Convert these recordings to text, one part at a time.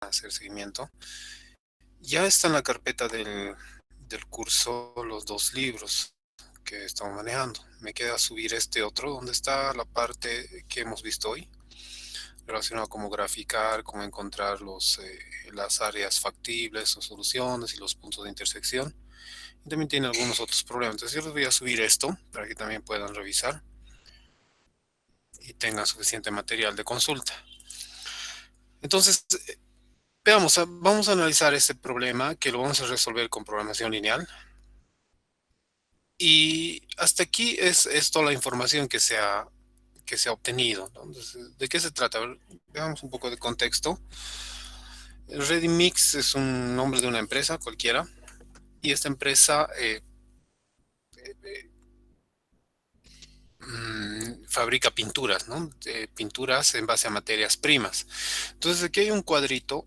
hacer seguimiento. Ya está en la carpeta del curso los 2 libros que estamos manejando. Me queda subir este otro, donde está la parte que hemos visto hoy, relacionado a cómo graficar, cómo encontrar las áreas factibles o soluciones y los puntos de intersección. Y también tiene algunos otros problemas. Entonces yo les voy a subir esto para que también puedan revisar y tengan suficiente material de consulta. Entonces, veamos, vamos a analizar este problema que lo vamos a resolver con programación lineal. Y hasta aquí es toda la información que se ha obtenido, ¿no? Entonces, ¿de qué se trata? A ver, veamos un poco de contexto. Readymix es un nombre de una empresa cualquiera, y esta empresa fabrica pinturas, ¿no? Pinturas en base a materias primas. Entonces aquí hay un cuadrito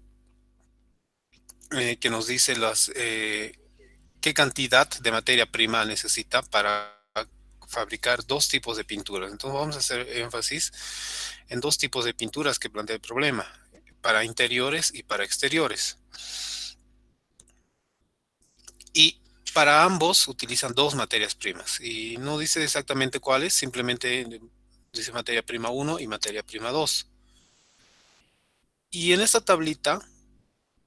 que nos dice qué cantidad de materia prima necesita para fabricar 2 tipos de pinturas. Entonces vamos a hacer énfasis en 2 tipos de pinturas que plantea el problema, para interiores y para exteriores. Y para ambos utilizan 2 materias primas y no dice exactamente cuáles, simplemente dice materia prima 1 y materia prima 2. Y en esta tablita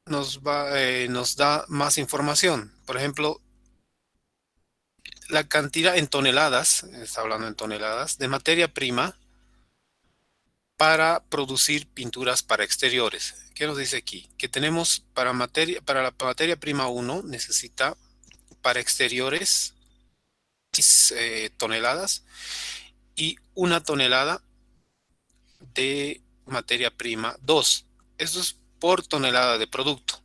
nos da más información. Por ejemplo, la cantidad en toneladas, está hablando en toneladas, de materia prima para producir pinturas para exteriores. ¿Qué nos dice aquí? Que tenemos para la materia prima 1 necesita para exteriores 6 toneladas y 1 tonelada de materia prima 2. Eso es por tonelada de producto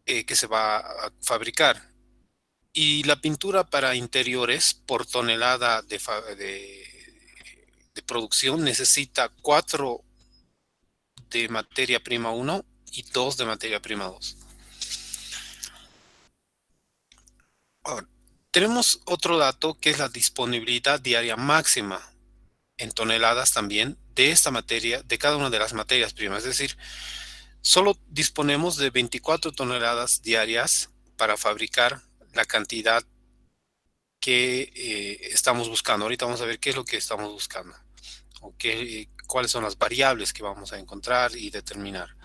que se va a fabricar. Y la pintura para interiores por tonelada de producción necesita 4 de materia prima 1 y 2 de materia prima 2. Ahora, tenemos otro dato que es la disponibilidad diaria máxima en toneladas también de esta materia, de cada una de las materias primas. Es decir, solo disponemos de 24 toneladas diarias para fabricar la cantidad que estamos buscando. Ahorita vamos a ver qué es lo que estamos buscando, o cuáles son las variables que vamos a encontrar y determinar.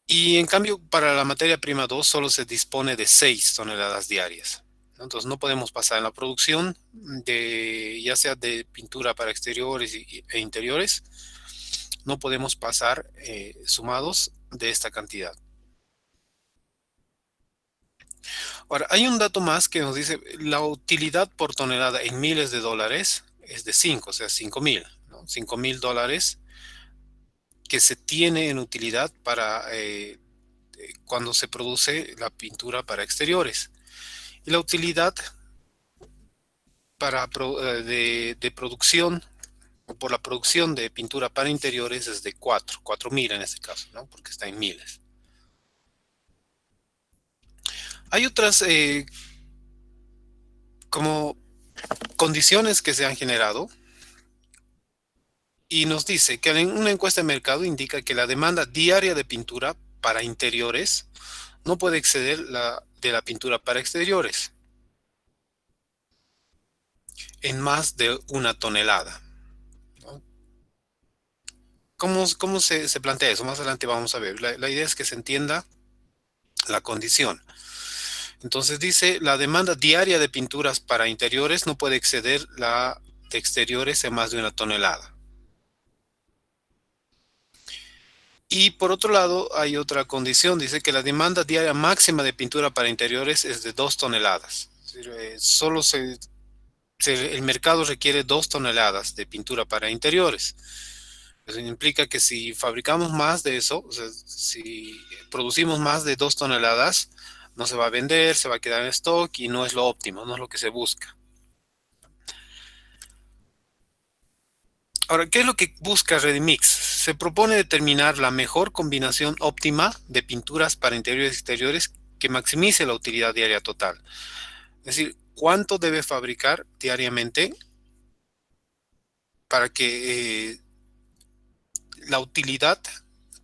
Y en cambio, para la materia prima 2 solo se dispone de 6 toneladas diarias, ¿no? Entonces no podemos pasar en la producción ya sea de pintura para exteriores e interiores, no podemos pasar sumados de esta cantidad. Ahora, hay un dato más que nos dice la utilidad por tonelada en miles de dólares es de 5, o sea, 5,000, ¿no? $5,000 que se tiene en utilidad para cuando se produce la pintura para exteriores. Y la utilidad de producción, o por la producción de pintura para interiores es de 4,000 en este caso, ¿no? Porque está en miles. Hay otras como condiciones que se han generado y nos dice que en una encuesta de mercado indica que la demanda diaria de pintura para interiores no puede exceder la de la pintura para exteriores en más de 1 tonelada, ¿no? ¿Cómo se plantea eso? Más adelante vamos a ver. La idea es que se entienda la condición. Entonces dice, la demanda diaria de pinturas para interiores no puede exceder la de exteriores en más de 1 tonelada. Y por otro lado, hay otra condición, dice que la demanda diaria máxima de pintura para interiores es de 2 toneladas. Es decir, el mercado requiere 2 toneladas de pintura para interiores. Eso implica que si fabricamos más de eso, o sea, si producimos más de 2 toneladas, no se va a vender, se va a quedar en stock y no es lo óptimo, no es lo que se busca. Ahora, ¿qué es lo que busca Readymix? Se propone determinar la mejor combinación óptima de pinturas para interiores y exteriores que maximice la utilidad diaria total. Es decir, cuánto debe fabricar diariamente para que la utilidad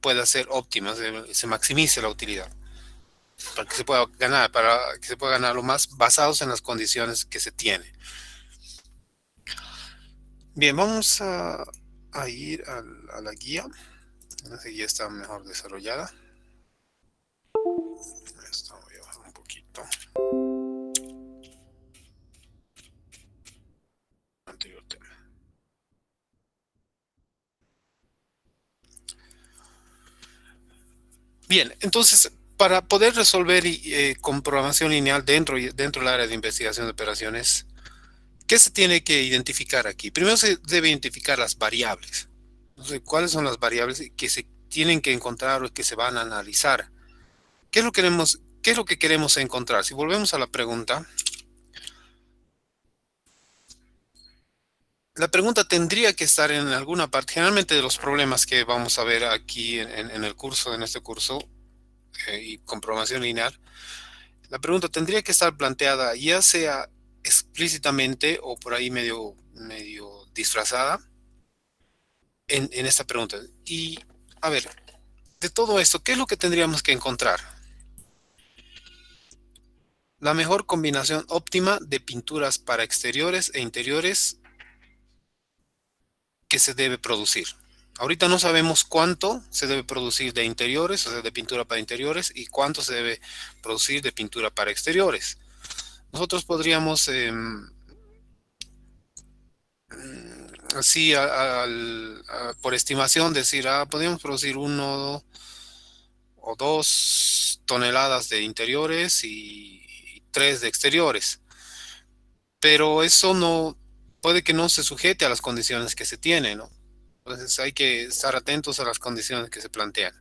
pueda ser óptima, se maximice la utilidad, para que se pueda ganar, para que se pueda ganar lo más basados en las condiciones que se tiene. Bien, vamos a ir a la guía. Esa guía está mejor desarrollada. Esto voy a bajar un poquito. Anterior tema. Bien, entonces, para poder resolver con programación lineal dentro del área de investigación de operaciones, ¿qué se tiene que identificar aquí? Primero se debe identificar las variables. Entonces, ¿cuáles son las variables que se tienen que encontrar o que se van a analizar? ¿Qué es lo que queremos encontrar? Si volvemos a la pregunta tendría que estar en alguna parte. Generalmente de los problemas que vamos a ver aquí en el curso, en este curso, y con programación lineal, la pregunta tendría que estar planteada ya sea explícitamente o por ahí medio disfrazada en esta pregunta. Y a ver, de todo esto, ¿qué es lo que tendríamos que encontrar? La mejor combinación óptima de pinturas para exteriores e interiores que se debe producir. Ahorita no sabemos cuánto se debe producir de interiores, o sea, de pintura para interiores, y cuánto se debe producir de pintura para exteriores. Nosotros podríamos, así, por estimación, decir, podríamos producir 1 o 2 toneladas de interiores y 3 de exteriores. Pero eso no, puede que no se sujete a las condiciones que se tienen, ¿no? Entonces hay que estar atentos a las condiciones que se plantean.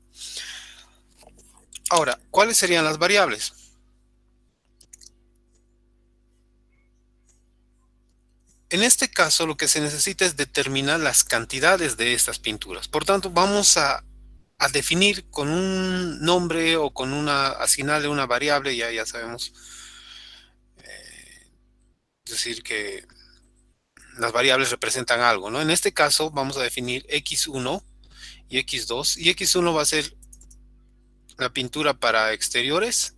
Ahora, ¿cuáles serían las variables? En este caso, lo que se necesita es determinar las cantidades de estas pinturas. Por tanto, vamos a definir con un nombre o con asignarle una variable, ya sabemos decir que las variables representan algo, ¿no? En este caso, vamos a definir x1 y x2, y x1 va a ser la pintura para exteriores,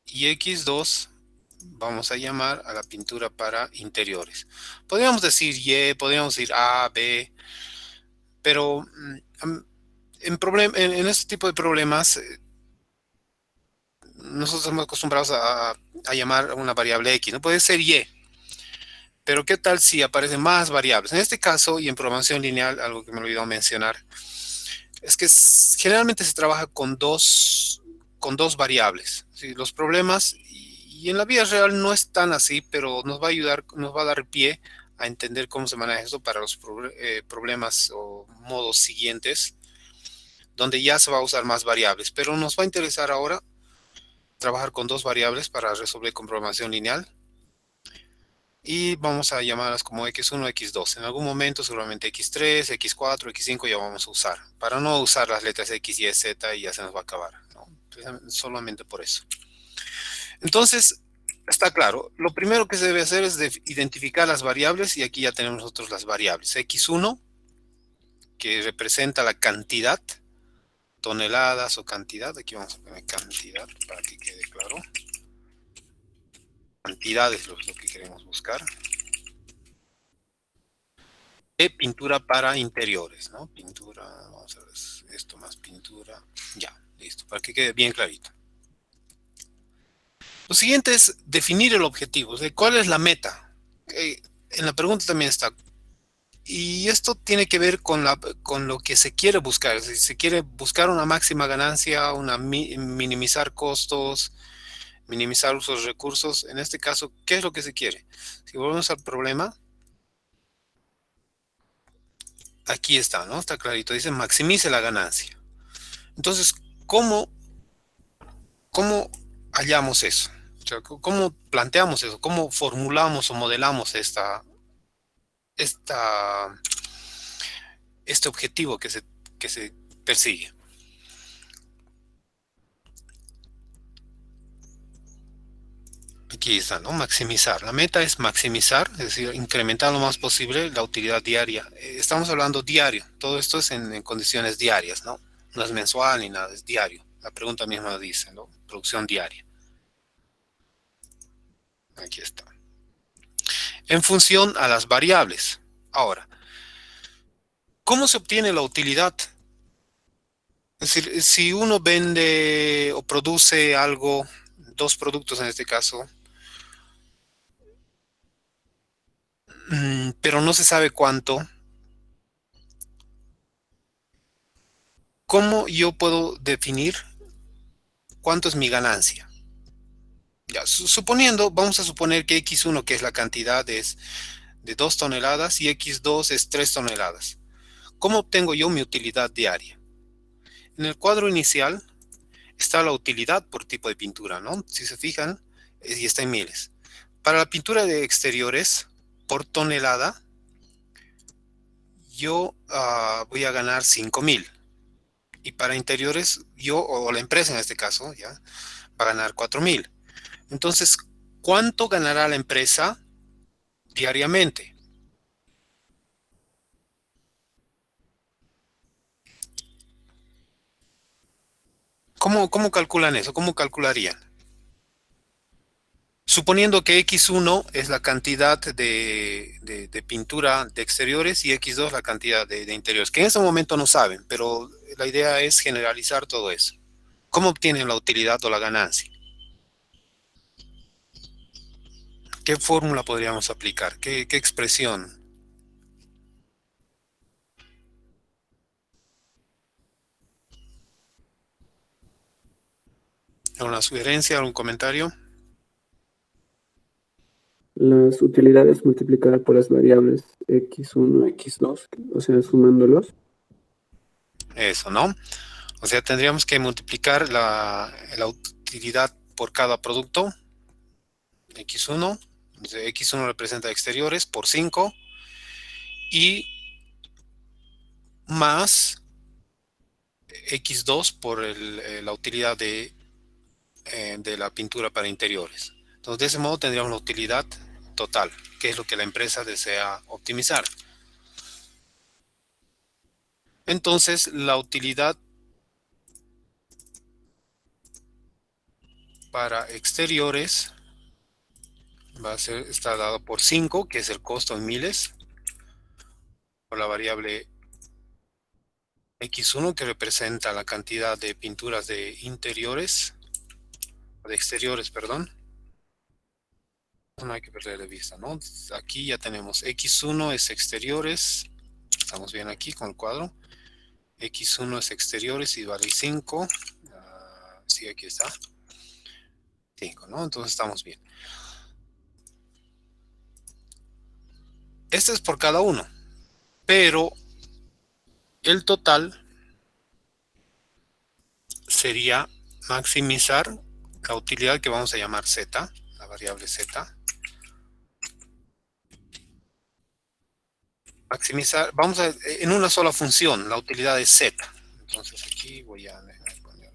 y x2 vamos a llamar a la pintura para interiores. Podríamos decir Y, podríamos decir A, B, pero en este tipo de problemas nosotros estamos acostumbrados a llamar una variable X, no puede ser Y, pero ¿qué tal si aparecen más variables? En este caso, y en programación lineal, algo que me olvidó mencionar, es que generalmente se trabaja con dos variables. ¿Sí? Los problemas, y en la vida real no es tan así, pero nos va a ayudar, nos va a dar pie a entender cómo se maneja esto para los problemas o modos siguientes, donde ya se va a usar más variables. Pero nos va a interesar ahora trabajar con dos variables para resolver con programación lineal. Y vamos a llamarlas como x1, x2. En algún momento seguramente x3, x4, x5 ya vamos a usar. Para no usar las letras x, y, z y ya se nos va a acabar, ¿no? Solamente por eso. Entonces, está claro. Lo primero que se debe hacer es identificar las variables, y aquí ya tenemos nosotros las variables. x1, que representa la cantidad, toneladas o cantidad. Aquí vamos a poner cantidad para que quede claro. Cantidad es lo que queremos buscar. De pintura para interiores, ¿no? Pintura, vamos a ver, esto más pintura, ya, listo, para que quede bien clarito. Lo siguiente es definir el objetivo, de cuál es la meta. En la pregunta también está, y esto tiene que ver con lo que se quiere buscar. Si se quiere buscar una máxima ganancia, minimizar costos, minimizar usos de recursos, en este caso, ¿qué es lo que se quiere? Si volvemos al problema, aquí está, ¿no? Está clarito, dice maximice la ganancia. Entonces, ¿cómo hallamos eso? O sea, ¿cómo planteamos eso? ¿Cómo formulamos o modelamos esta, este objetivo que se persigue? Aquí está, ¿no? Maximizar. La meta es maximizar, es decir, incrementar lo más posible la utilidad diaria. Estamos hablando diario. Todo esto es en condiciones diarias, ¿no? No es mensual ni nada, es diario. La pregunta misma dice, ¿no? Producción diaria. Aquí está. En función a las variables. Ahora, ¿cómo se obtiene la utilidad? Es decir, si uno vende o produce algo, dos productos en este caso, pero no se sabe cuánto, ¿cómo yo puedo definir cuánto es mi ganancia? Ya, suponiendo, vamos a suponer que X1, que es la cantidad, es de 2 toneladas y X2 es 3 toneladas. ¿Cómo obtengo yo mi utilidad diaria? En el cuadro inicial está la utilidad por tipo de pintura, ¿no? Si se fijan, y está en miles. Para la pintura de exteriores, por tonelada, yo voy a ganar 5.000. Y para interiores, yo, o la empresa en este caso, ya, va a ganar 4.000. Entonces, ¿cuánto ganará la empresa diariamente? ¿Cómo calculan eso? ¿Cómo calcularían? Suponiendo que X1 es la cantidad de pintura de exteriores y X2 la cantidad de interiores, que en ese momento no saben, pero la idea es generalizar todo eso. ¿Cómo obtienen la utilidad o la ganancia? ¿Qué fórmula podríamos aplicar? ¿Qué expresión? ¿Alguna sugerencia, algún comentario? Las utilidades multiplicadas por las variables x1, x2, o sea, sumándolos. Eso, ¿no? O sea, tendríamos que multiplicar la utilidad por cada producto, X1, X1 representa exteriores, por 5, y más X2 por la utilidad de la pintura para interiores. Entonces, de ese modo tendríamos la utilidad total, que es lo que la empresa desea optimizar. Entonces, la utilidad para exteriores está dado por 5, que es el costo en miles, por la variable X1, que representa la cantidad de pinturas de interiores, de exteriores, perdón. No hay que perder de vista, ¿no? Aquí ya tenemos X1 es exteriores, estamos bien aquí con el cuadro. X1 es exteriores y vale 5. Sí, aquí está. 5, ¿no? Entonces estamos bien. Este es por cada uno, pero el total sería maximizar la utilidad que vamos a llamar Z, la variable Z. Maximizar, vamos a, en una sola función, la utilidad es Z. Entonces aquí voy a poner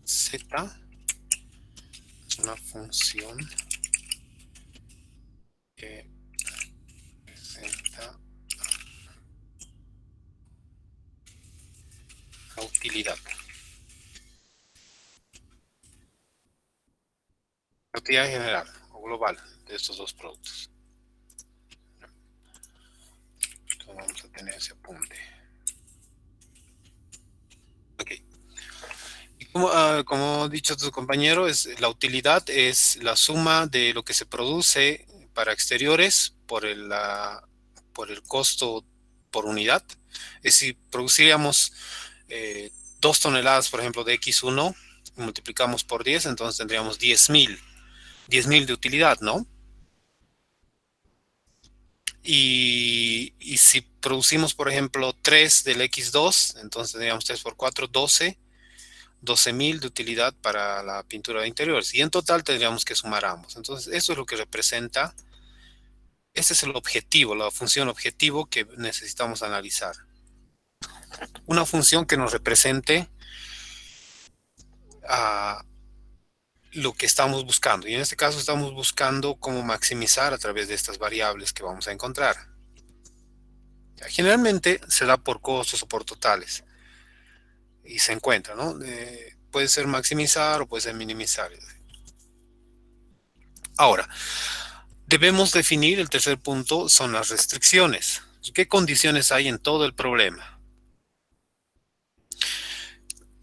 Z, es una función que representa la utilidad. La utilidad general o global de estos dos productos. Entonces vamos a tener ese apunte. Ok. Y como ha dicho tu compañero, la utilidad es la suma de lo que se produce para exteriores por el costo por unidad. Es decir, produciríamos 2 toneladas, por ejemplo, de X1, multiplicamos por 10, entonces tendríamos 10.000 de utilidad, ¿no? Y si producimos, por ejemplo, 3 del X2, entonces tendríamos 3 por 4, 12. 12.000 de utilidad para la pintura de interiores. Y en total tendríamos que sumar ambos. Entonces, eso es lo que representa. Ese es el objetivo, la función objetivo que necesitamos analizar. Una función que nos represente a lo que estamos buscando. Y en este caso estamos buscando cómo maximizar a través de estas variables que vamos a encontrar. Generalmente se da por costos o por totales. Y se encuentra, ¿no? Puede ser maximizar o puede ser minimizar. Ahora, debemos definir, el tercer punto, son las restricciones. ¿Qué condiciones hay en todo el problema?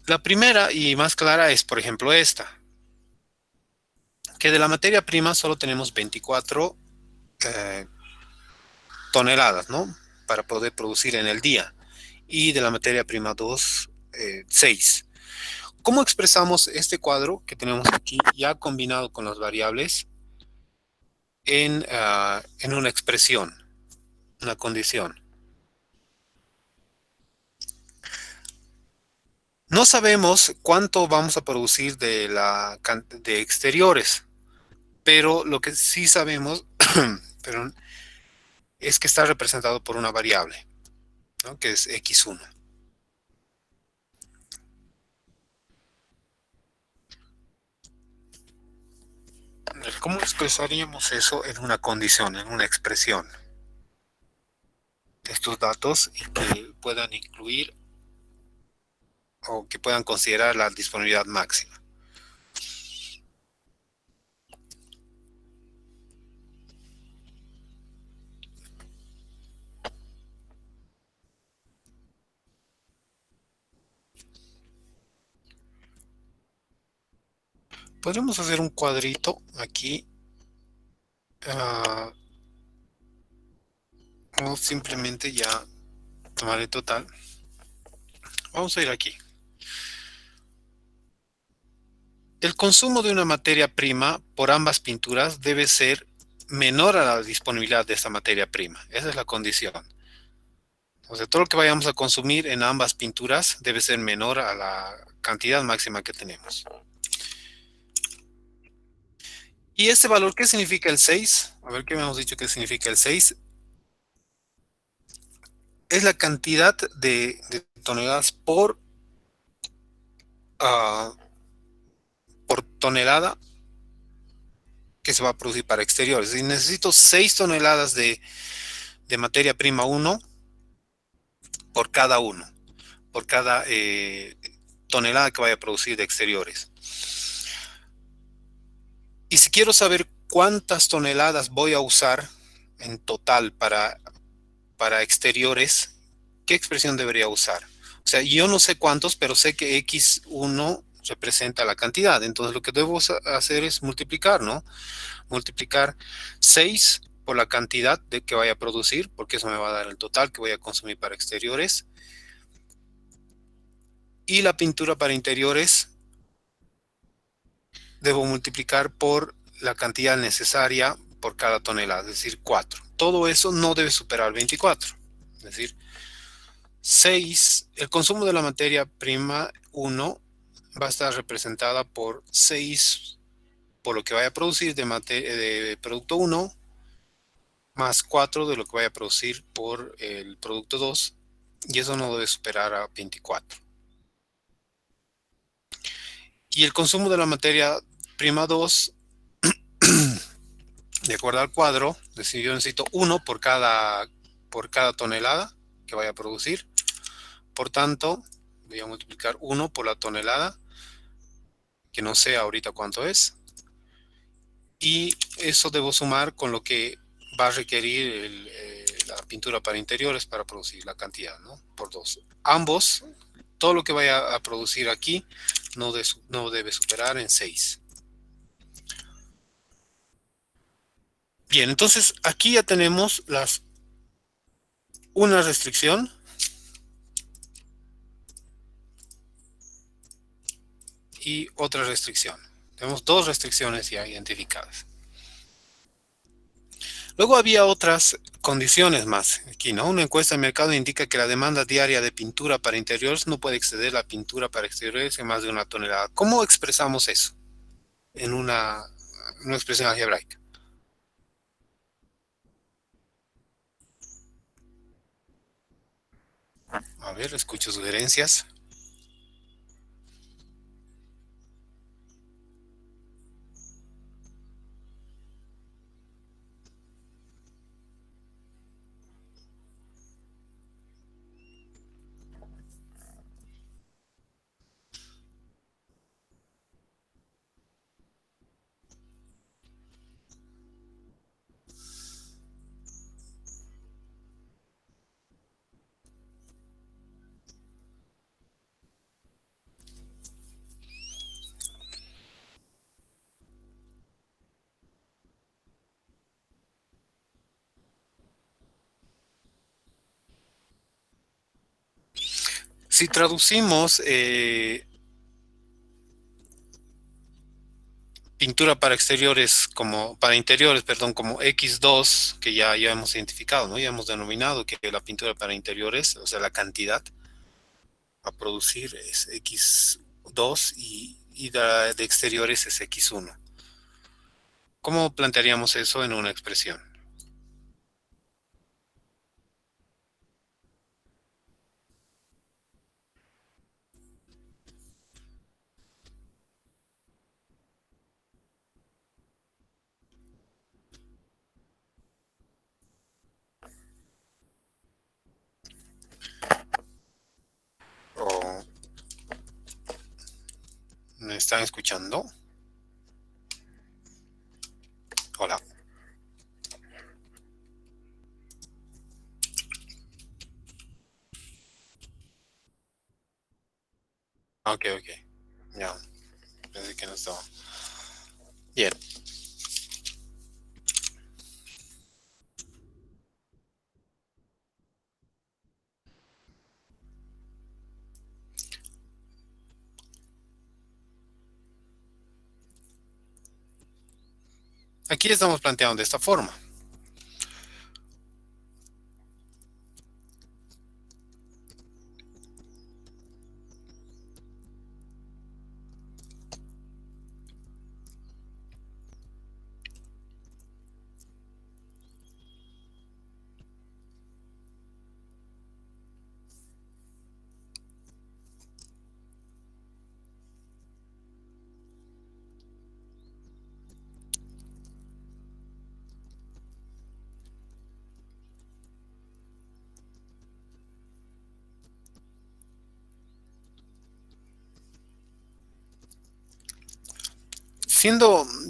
La primera y más clara es, por ejemplo, esta. Que de la materia prima solo tenemos 24 toneladas, ¿no? Para poder producir en el día. Y de la materia prima 2, 6. ¿Cómo expresamos este cuadro que tenemos aquí ya combinado con las variables en una expresión, una condición? No sabemos cuánto vamos a producir de exteriores, pero lo que sí sabemos perdón, es que está representado por una variable, ¿no? Que es x1. ¿Cómo expresaríamos eso en una condición, en una expresión? Estos datos y que puedan incluir o que puedan considerar la disponibilidad máxima. Podríamos hacer un cuadrito aquí, o simplemente ya tomar el total. Vamos a ir aquí. El consumo de una materia prima por ambas pinturas debe ser menor a la disponibilidad de esta materia prima. Esa es la condición. O sea, todo lo que vayamos a consumir en ambas pinturas debe ser menor a la cantidad máxima que tenemos. ¿Y este valor qué significa el 6? A ver qué me hemos dicho que significa el 6. Es la cantidad de toneladas por tonelada que se va a producir para exteriores. Y necesito 6 toneladas de materia prima 1 por cada uno, por cada tonelada que vaya a producir de exteriores. Y si quiero saber cuántas toneladas voy a usar en total para exteriores, ¿qué expresión debería usar? O sea, yo no sé cuántos, pero sé que x1 representa la cantidad. Entonces lo que debo hacer es multiplicar, ¿no? Multiplicar 6 por la cantidad de que vaya a producir, porque eso me va a dar el total que voy a consumir para exteriores. Y la pintura para interiores debo multiplicar por la cantidad necesaria por cada tonelada, es decir, 4. Todo eso no debe superar 24. Es decir, 6, el consumo de la materia prima 1 va a estar representada por 6 por lo que vaya a producir de producto 1, más 4 de lo que vaya a producir por el producto 2, y eso no debe superar a 24. Y el consumo de la materia prima 2, de acuerdo al cuadro, es decir, yo necesito 1 por cada tonelada que vaya a producir. Por tanto, voy a multiplicar 1 por la tonelada, que no sé ahorita cuánto es. Y eso debo sumar con lo que va a requerir la pintura para interiores para producir la cantidad, ¿no? Por 2. Ambos, todo lo que vaya a producir aquí no debe superar en 6. Bien, entonces aquí ya tenemos una restricción y otra restricción. Tenemos dos restricciones ya identificadas. Luego había otras condiciones más. Aquí, ¿no? Una encuesta de mercado indica que la demanda diaria de pintura para interiores no puede exceder la pintura para exteriores en más de 1 tonelada. ¿Cómo expresamos eso en una expresión algebraica? A ver, escucho sugerencias. Si traducimos pintura para exteriores como, para interiores, perdón, como X2, que ya hemos identificado, ¿no? Ya hemos denominado que la pintura para interiores, o sea, la cantidad a producir es X2 y de exteriores es X1. ¿Cómo plantearíamos eso en una expresión? ¿O me están escuchando? Hola. Ok, ok. Ya, pensé que no estaba. Bien. Aquí estamos planteando de esta forma.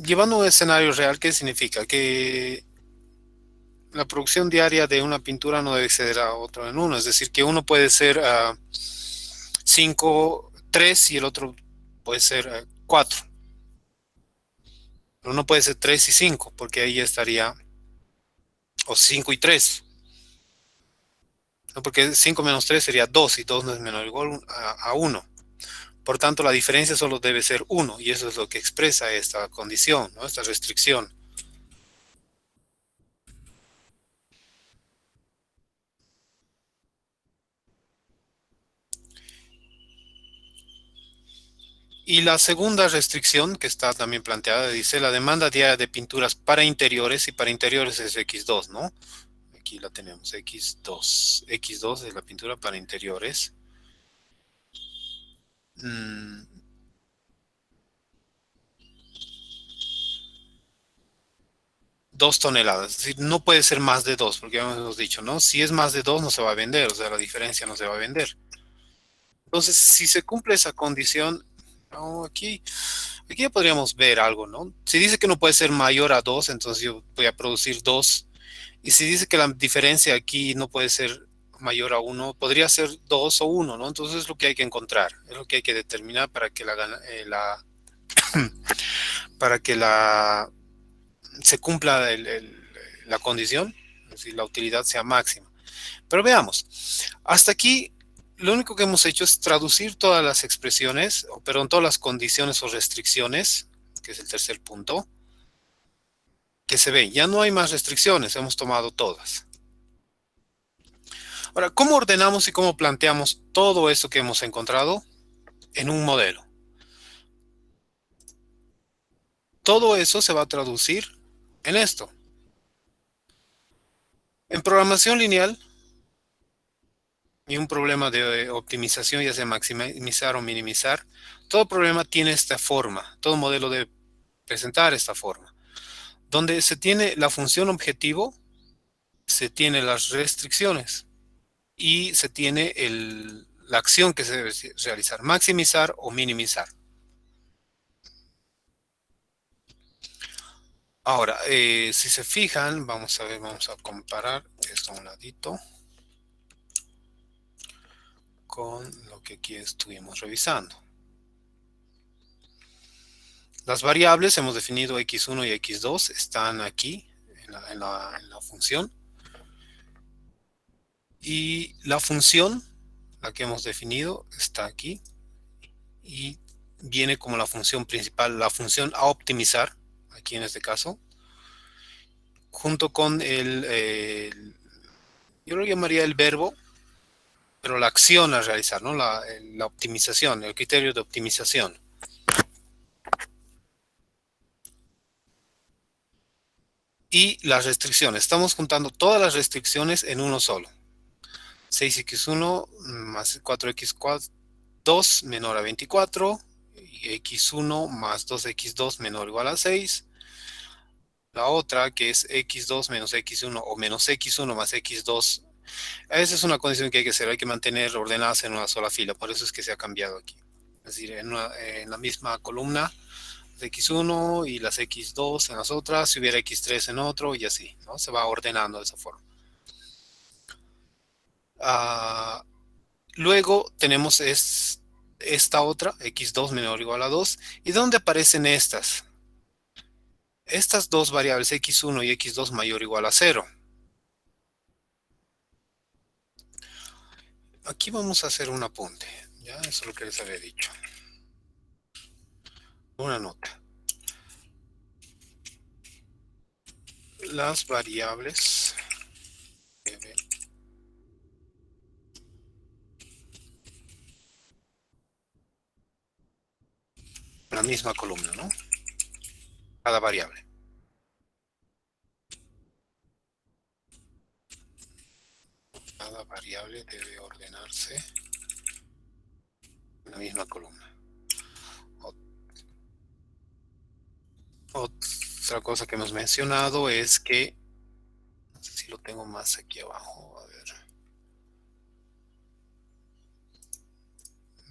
Llevando un escenario real, ¿qué significa? Que la producción diaria de una pintura no debe exceder a otro en uno. Es decir, que uno puede ser 5, 3 y el otro puede ser 4. Pero no puede ser 3 y 5 porque ahí ya estaría, o 5 y 3. ¿No? Porque 5 menos 3 sería 2 y 2 no es menor o igual a 1. Por tanto, la diferencia solo debe ser 1 y eso es lo que expresa esta condición, ¿no? Esta restricción. Y la segunda restricción que está también planteada dice la demanda diaria de pinturas para interiores y para interiores es X2, ¿no? Aquí la tenemos, X2. X2 es la pintura para interiores. Mm, 2 toneladas, es decir, no puede ser más de 2, porque ya hemos dicho, ¿no? Si es más de 2 no se va a vender, o sea, la diferencia no se va a vender. Entonces, si se cumple esa condición, no, aquí ya podríamos ver algo, ¿no? Si dice que no puede ser mayor a 2, entonces yo voy a producir 2. Y si dice que la diferencia aquí no puede ser mayor a 1, podría ser 2 o 1, ¿no? Entonces es lo que hay que encontrar, es lo que hay que determinar para que se cumpla la condición, es decir, la utilidad sea máxima. Pero veamos, hasta aquí lo único que hemos hecho es traducir todas las expresiones, o perdón, todas las condiciones o restricciones, que es el tercer punto, que se ve. Ya no hay más restricciones, hemos tomado todas. Ahora, ¿cómo ordenamos y cómo planteamos todo esto que hemos encontrado en un modelo? Todo eso se va a traducir en esto. En programación lineal y un problema de optimización, ya sea maximizar o minimizar, todo problema tiene esta forma, todo modelo debe presentar esta forma, donde se tiene la función objetivo, se tiene las restricciones y se tiene la acción que se debe realizar, maximizar o minimizar. Ahora, si se fijan, vamos a ver, vamos a comparar esto a un ladito con lo que aquí estuvimos revisando. Las variables, hemos definido x1 y x2, están aquí en la función. Y la función, la que hemos definido, está aquí. Y viene como la función principal, la función a optimizar, aquí en este caso, junto con yo lo llamaría el verbo, pero la acción a realizar, ¿no? La optimización, el criterio de optimización. Y las restricciones. Estamos juntando todas las restricciones en uno solo. 6x1 más 4x2 menor a 24. Y x1 más 2x2 menor o igual a 6. La otra que es x2 menos x1 o menos x1 más x2. Esa es una condición que hay que hacer. Hay que mantener ordenadas en una sola fila. Por eso es que se ha cambiado aquí. Es decir, en la misma columna x1 y las x2 en las otras, si hubiera x3 en otro y así, ¿no? Se va ordenando de esa forma. Luego tenemos esta otra, x2 menor o igual a 2. ¿Y dónde aparecen estas? Estas dos variables, x1 y x2 mayor o igual a 0. Aquí vamos a hacer un apunte. Ya, eso es lo que les había dicho. Una nota. Las variables la misma columna, ¿no? Cada variable. Cada variable debe ordenarse en la misma columna. Otra cosa que hemos mencionado es que, no sé si lo tengo más aquí abajo, a ver.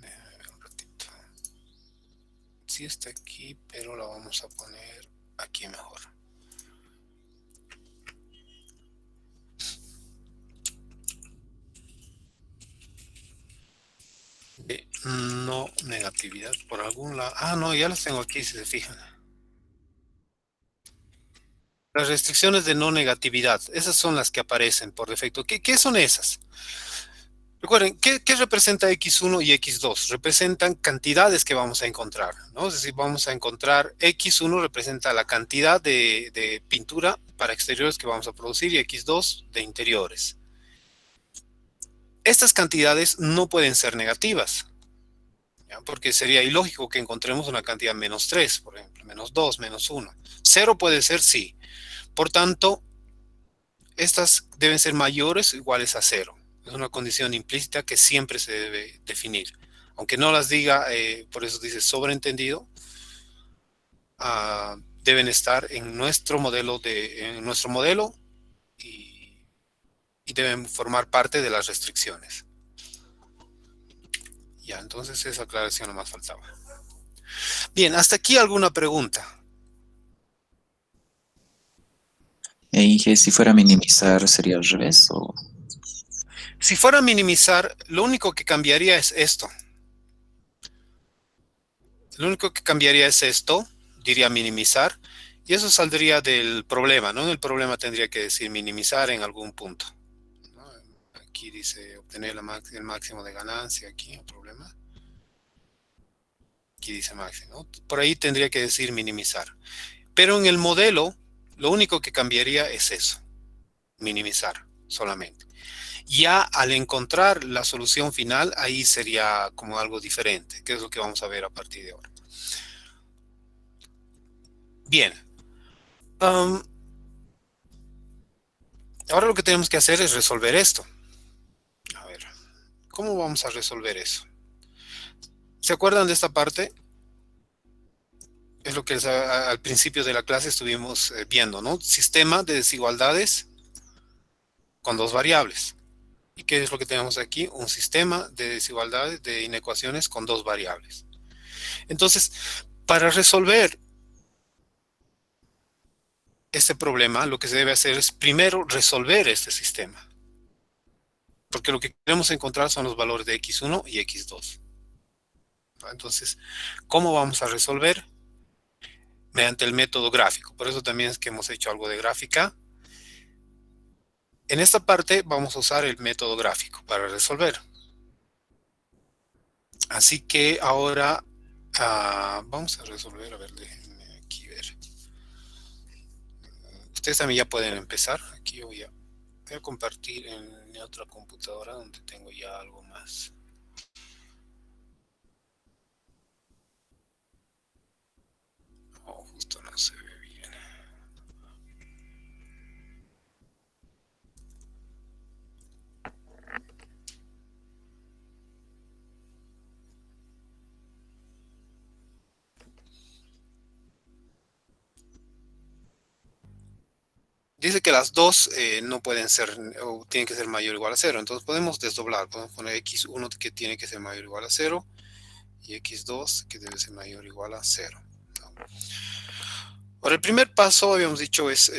Déjame ver un ratito. Sí está aquí, pero la vamos a poner aquí mejor. De no negatividad por algún lado. Ah, no, ya las tengo aquí si se fijan. Las restricciones de no negatividad, esas son las que aparecen por defecto. ¿Qué son esas? Recuerden, ¿qué representa x1 y x2? Representan cantidades que vamos a encontrar, ¿no? Es decir, vamos a encontrar x1 representa la cantidad de pintura para exteriores que vamos a producir y x2 de interiores. Estas cantidades no pueden ser negativas, ¿ya? Porque sería ilógico que encontremos una cantidad menos 3, por ejemplo, menos 2, menos 1. 0 puede ser sí. Por tanto, estas deben ser mayores o iguales a 0. Es una condición implícita que siempre se debe definir. Aunque no las diga, por eso dice sobreentendido, deben estar en nuestro modelo, y deben formar parte de las restricciones. Ya, entonces esa aclaración no más faltaba. Bien, hasta aquí alguna pregunta. E dije, si fuera a minimizar, ¿sería al revés? ¿O? Si fuera a minimizar, lo único que cambiaría es esto. Lo único que cambiaría es esto, diría minimizar, y eso saldría del problema, ¿no? En el problema tendría que decir minimizar en algún punto, ¿no? Aquí dice obtener el máximo de ganancia, aquí el problema. Aquí dice máximo, ¿no? Por ahí tendría que decir minimizar. Pero en el modelo, Lo único que cambiaría es eso, minimizar solamente. Ya al encontrar la solución final, ahí sería como algo diferente, que es lo que vamos a ver a partir de ahora. Bien. Ahora lo que tenemos que hacer es resolver esto. A ver, ¿cómo vamos a resolver eso? ¿Se acuerdan de esta parte? Es lo que al principio de la clase estuvimos viendo, ¿no? Sistema de desigualdades con dos variables. ¿Y qué es lo que tenemos aquí? Un sistema de desigualdades de inecuaciones con dos variables. Entonces, para resolver este problema, lo que se debe hacer es primero resolver este sistema. Porque lo que queremos encontrar son los valores de x1 y x2. Entonces, ¿cómo vamos a resolver? Mediante el método gráfico. Por eso también es que hemos hecho algo de gráfica. En esta parte vamos a usar el método gráfico para resolver. Así que ahora vamos a resolver. A ver, déjenme aquí ver. Ustedes también ya pueden empezar. Aquí voy a compartir en mi otra computadora donde tengo ya algo más. Oh, justo no se ve bien. Dice que las dos no pueden ser, o tienen que ser mayor o igual a 0. Entonces podemos desdoblar. Podemos poner x1 que tiene que ser mayor o igual a 0. Y x2 que debe ser mayor o igual a 0. ¿No? Ahora, el primer paso, habíamos dicho, es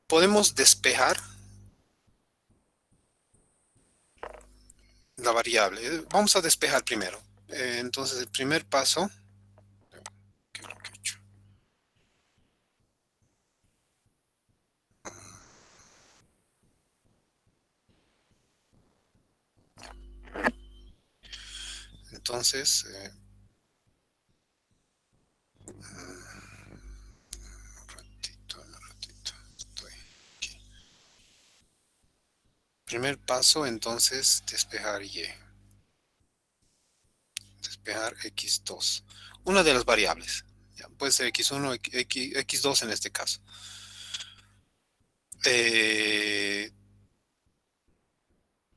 podemos despejar la variable. Vamos a despejar primero. Entonces, el primer paso, ¿qué es lo que he hecho? Entonces, un ratito, estoy aquí. Primer paso, entonces, despejar y. Despejar x2. Una de las variables. Ya, puede ser x1, x2 en este caso.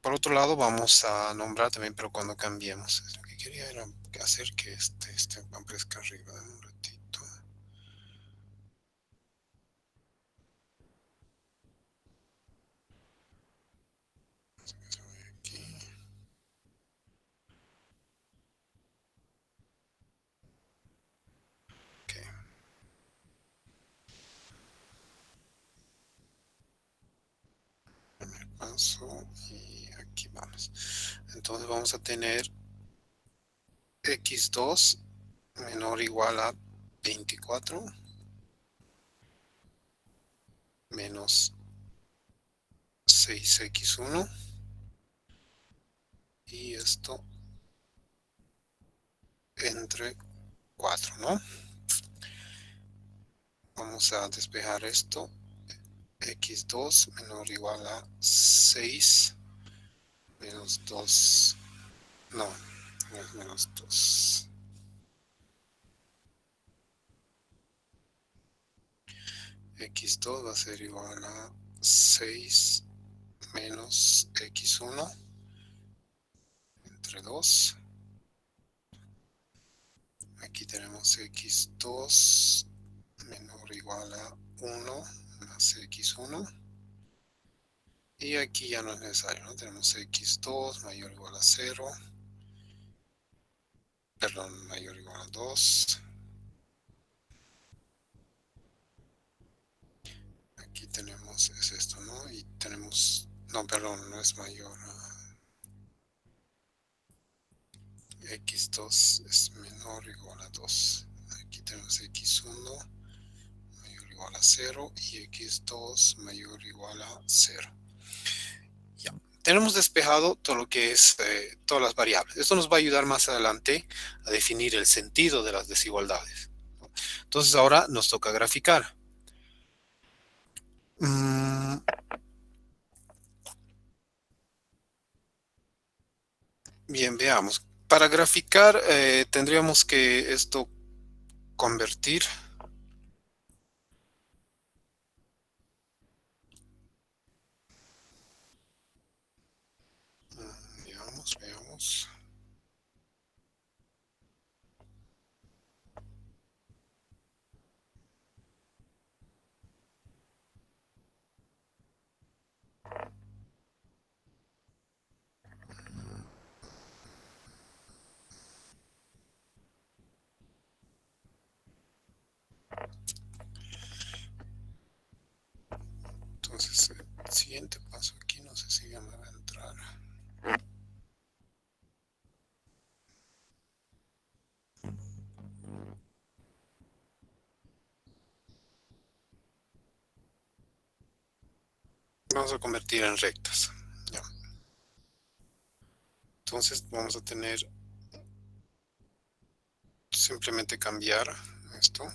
Por otro lado, vamos a nombrar también, pero cuando cambiemos. Lo que quería era hacer que este aparezca arriba. Un ratito. Aquí. Okay. Primer paso y aquí vamos. Entonces vamos a tener x2 menor o igual a 24 menos 6x1 y esto entre 4, ¿no? Vamos a despejar esto. x2 menor o igual a 6 menos 2. No, no es menos 2. x2 va a ser igual a 6 menos x1 entre 2. Aquí tenemos x2 menor o igual a 1 más x1. Y aquí ya no es necesario, ¿no? Tenemos x2 mayor o igual a 0. Perdón, mayor o igual a 2. Aquí tenemos, es esto, ¿no? Y tenemos, no, perdón, no es mayor a x2 es menor o igual a 2. Aquí tenemos x1 mayor o igual a 0 y x2 mayor o igual a 0. Ya. Tenemos despejado todo lo que es todas las variables. Esto nos va a ayudar más adelante a definir el sentido de las desigualdades. Entonces ahora nos toca graficar. Bien, veamos. Para graficar tendríamos que esto convertir. Veamos. Entonces, el siguiente paso aquí, no sé si ya me va a entrar. Vamos a convertir en rectas. Ya. Entonces vamos a tener simplemente cambiar esto.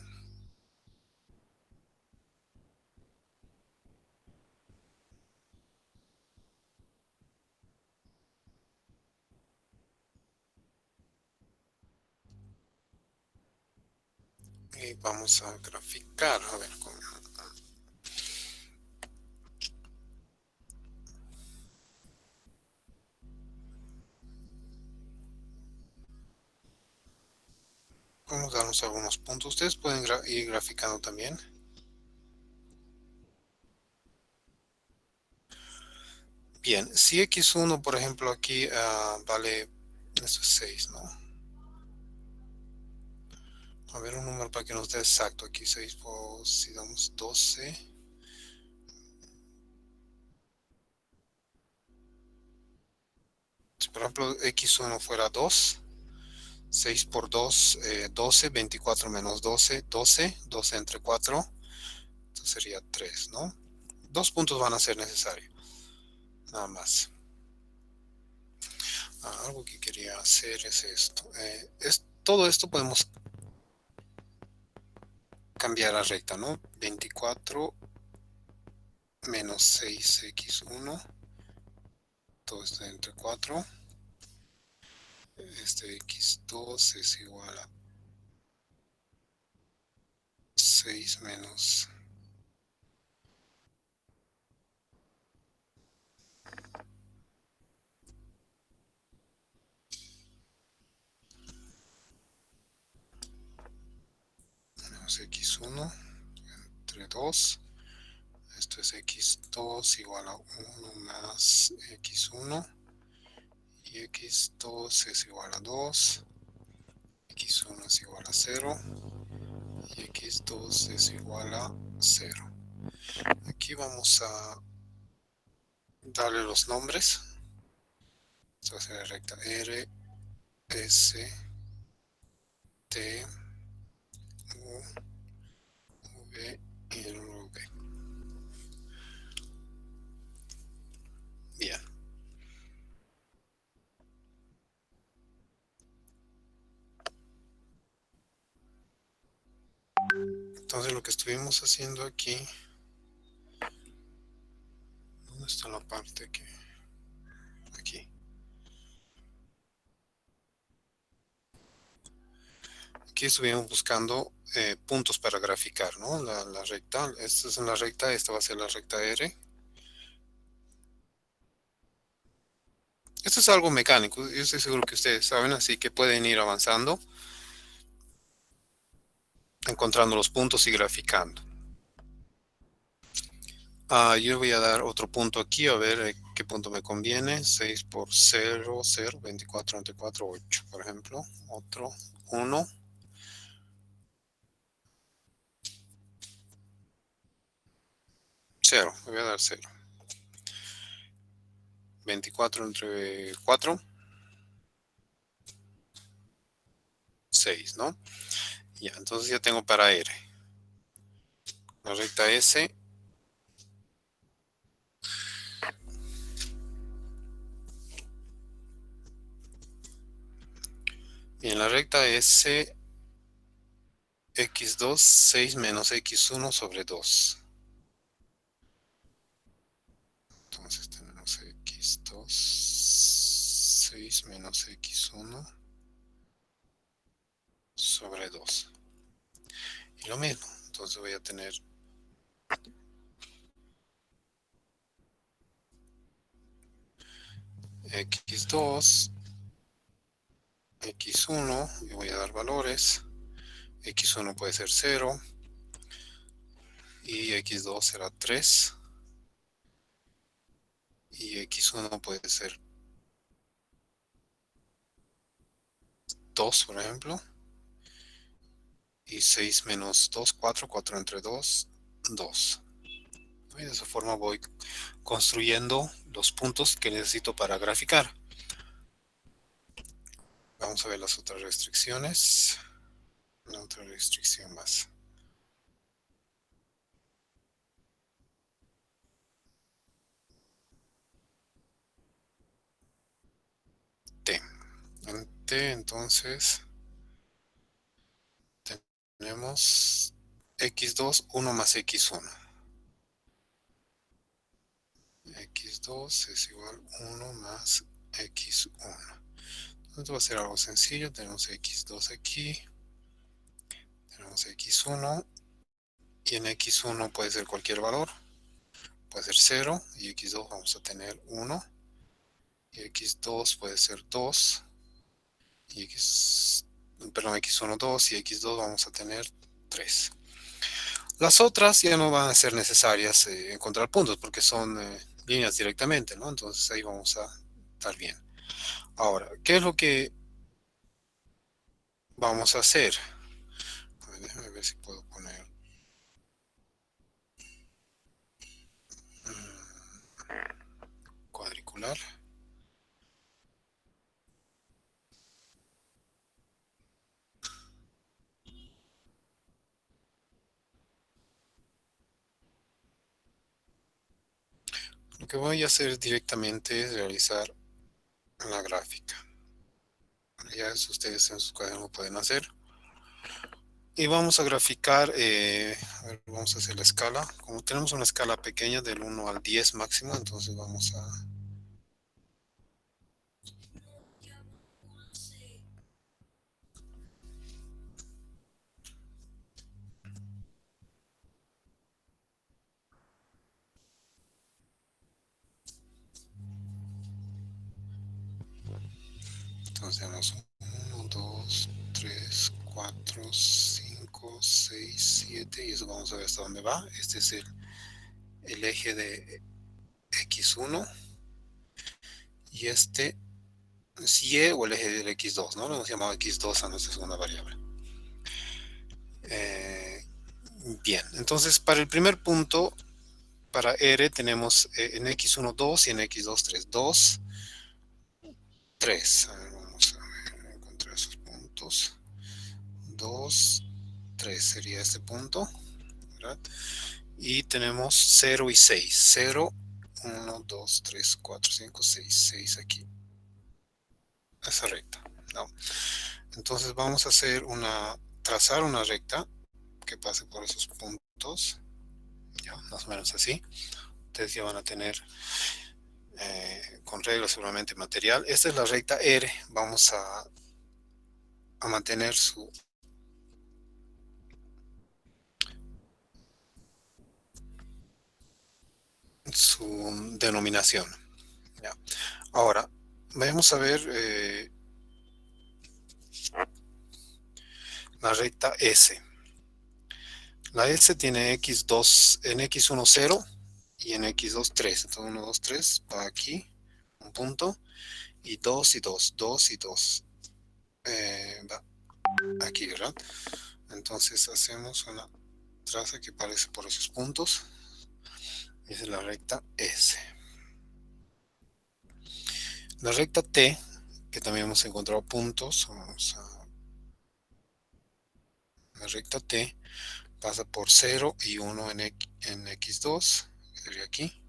Y vamos a graficar. A ver cómo. Vamos a darnos algunos puntos. Ustedes pueden ir graficando también. Bien, si x1, por ejemplo, aquí vale, eso es 6, ¿no? A ver, un número para que nos dé exacto. Aquí 6 por, si damos 12. Si por ejemplo x1 fuera 2, 6 por 2, 12, 24 menos 12, 12, 12 entre 4, esto sería 3, ¿no? 2 puntos van a ser necesarios, nada más. Algo que quería hacer es esto. Todo esto podemos cambiar a recta, ¿no? 24 menos 6x1, todo esto entre 4. Este x2 es igual a 6 menos x1 entre 2. Esto es x2 igual a 1 más x1. Y x2 es igual a 2. x1 es igual a 0. Y x2 es igual a 0. Aquí vamos a darle los nombres. Esto va a ser la recta R, S, T, U, V y el V. Bien. Entonces lo que estuvimos haciendo aquí, ¿dónde está la parte que? Aquí. Aquí estuvimos buscando puntos para graficar, ¿no? La recta, esta es la recta, esta va a ser la recta R. Esto es algo mecánico, yo estoy seguro que ustedes saben, así que pueden ir avanzando, encontrando los puntos y graficando. Yo voy a dar otro punto aquí, a ver qué punto me conviene. 6 por 0, 0, 24 entre 4, 8, por ejemplo. Otro, 1. 0, me voy a dar 0. 24 entre 4, 6, ¿no? Ya, entonces ya tengo para R. La recta S. Bien, la recta S x2, 6 menos x1 sobre 2. Entonces tenemos x2, 6 menos x1 sobre 2. Y lo mismo, entonces voy a tener x2, x1, y voy a dar valores. x1 puede ser 0, y x2 será 3, y x1 puede ser 2, por ejemplo, y 6 menos 2, 4, 4 entre 2, 2. Y de esa forma voy construyendo los puntos que necesito para graficar. Vamos a ver las otras restricciones. La otra restricción más. T. En T entonces tenemos x2, 1 más x1. x2 es igual a 1 más x1. Entonces va a ser algo sencillo. Tenemos x2 aquí. Tenemos x1. Y en x1 puede ser cualquier valor. Puede ser 0. Y x2 vamos a tener 1. Y x2 puede ser 2. Y x1 2. Y x2 vamos a tener 3. Las otras ya no van a ser necesarias encontrar puntos porque son líneas directamente, ¿no? Entonces ahí vamos a estar bien. Ahora, ¿qué es lo que vamos a hacer? A ver, déjame ver si puedo poner cuadricular. Lo que voy a hacer directamente es realizar la gráfica. Ya eso ustedes en sus cuadernos lo pueden hacer. Y vamos a graficar, a ver, vamos a hacer la escala. Como tenemos una escala pequeña del 1 al 10 máximo, entonces vamos a... Entonces tenemos 1, 2, 3, 4, 5, 6, 7 y eso vamos a ver hasta dónde va. Este es el eje de x1 y este es y o el eje del x2, ¿no? Lo hemos llamado x2 a nuestra segunda variable. Bien, entonces para el primer punto, para R tenemos en x1 2 y en x2 3. 2, 3. A ver, vamos a ver, encontrar esos puntos. 2, 3 sería este punto, ¿verdad? Y tenemos 0 y 6. 0, 1, 2, 3, 4, 5, 6. 6 aquí. Esa recta, ¿no? Entonces vamos a hacer trazar una recta que pase por esos puntos. Ya, más o menos así. Ustedes ya van a tener con regla seguramente material. Esta es la recta R. Vamos a mantener su denominación. ¿Ya? Ahora, vamos a ver la recta S. La S tiene x2 en x1 0 y en x2 3. Entonces 1, 2, 3 va aquí, un punto, y 2 y 2, 2 y 2 va aquí, ¿verdad? Entonces hacemos una traza que parece por esos puntos. Esa es la recta S. La recta T, que también hemos encontrado puntos, la recta T pasa por 0 y 1 en x2, sería aquí,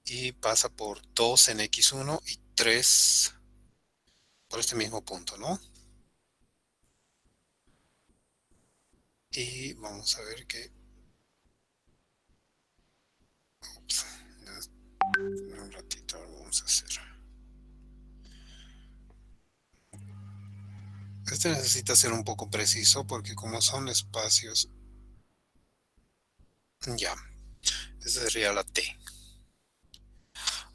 y pasa por 2 en x1 y 3 por este mismo punto, ¿no? Y vamos a ver que... Ups, un ratito lo vamos a hacer. Este necesita ser un poco preciso porque como son espacios... Ya, esa sería la T.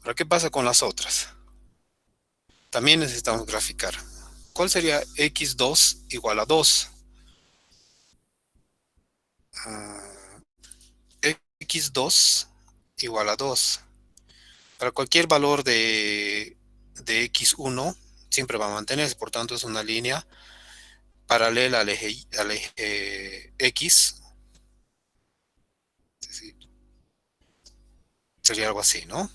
Ahora, ¿qué pasa con las otras? También necesitamos graficar. ¿Cuál sería x2 igual a 2? X2 igual a 2. Para cualquier valor de x1 siempre va a mantenerse, por tanto es una línea paralela al eje x. Sí, sería algo así, ¿no?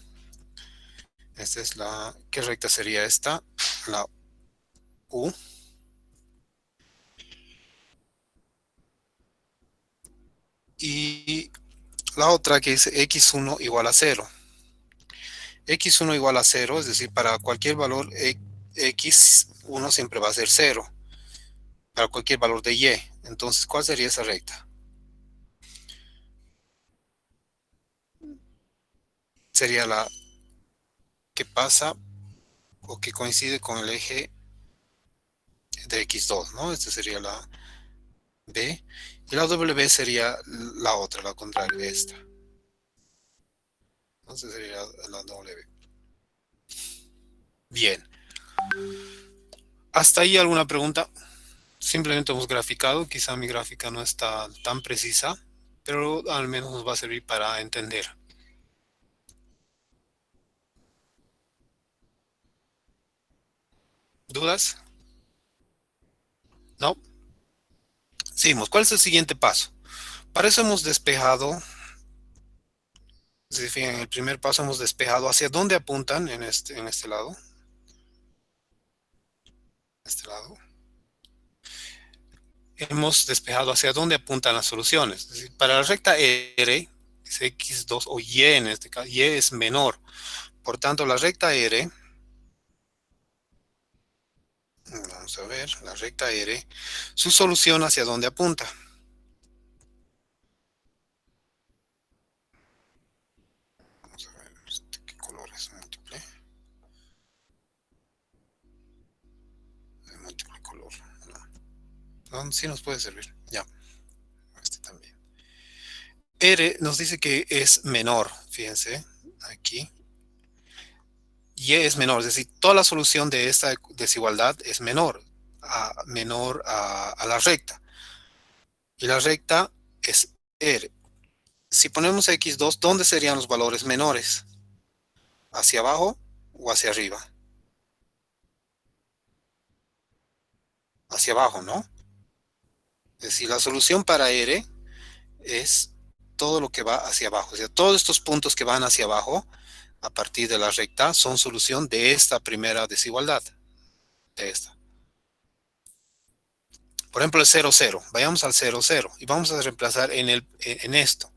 Esta es la... ¿Qué recta sería esta? La U. Y la otra que es x1 igual a 0. X1 igual a 0, es decir, para cualquier valor x1 siempre va a ser 0. Para cualquier valor de y. Entonces, ¿cuál sería esa recta? Sería la que pasa o que coincide con el eje de x2, ¿no? Esta sería la B. Y la W sería la otra, la contraria de esta. Entonces sería la W. Bien. ¿Hasta ahí alguna pregunta? Simplemente hemos graficado. Quizá mi gráfica no está tan precisa, pero al menos nos va a servir para entender. ¿Dudas? ¿No? Seguimos. ¿Cuál es el siguiente paso? Para eso hemos despejado, si fijan, en el primer paso hemos despejado hacia dónde apuntan en este lado. Este lado. Hemos despejado hacia dónde apuntan las soluciones. Es decir, para la recta R, es x2 o y en este caso, y es menor. Por tanto, la recta R, vamos a ver, la recta R, su solución hacia dónde apunta. Vamos a ver, ¿qué color es múltiple? Múltiple color. No, sí nos puede servir. Ya, este también. R nos dice que es menor, fíjense, aquí. Y es menor, es decir, toda la solución de esta desigualdad es menor a la recta. Y la recta es R. Si ponemos x2, ¿dónde serían los valores menores? ¿Hacia abajo o hacia arriba? Hacia abajo, ¿no? Es decir, la solución para R es todo lo que va hacia abajo. O sea, todos estos puntos que van hacia abajo a partir de la recta son solución de esta primera desigualdad. De esta. Por ejemplo, el 0, 0. Vayamos al 0, 0 y vamos a reemplazar en esto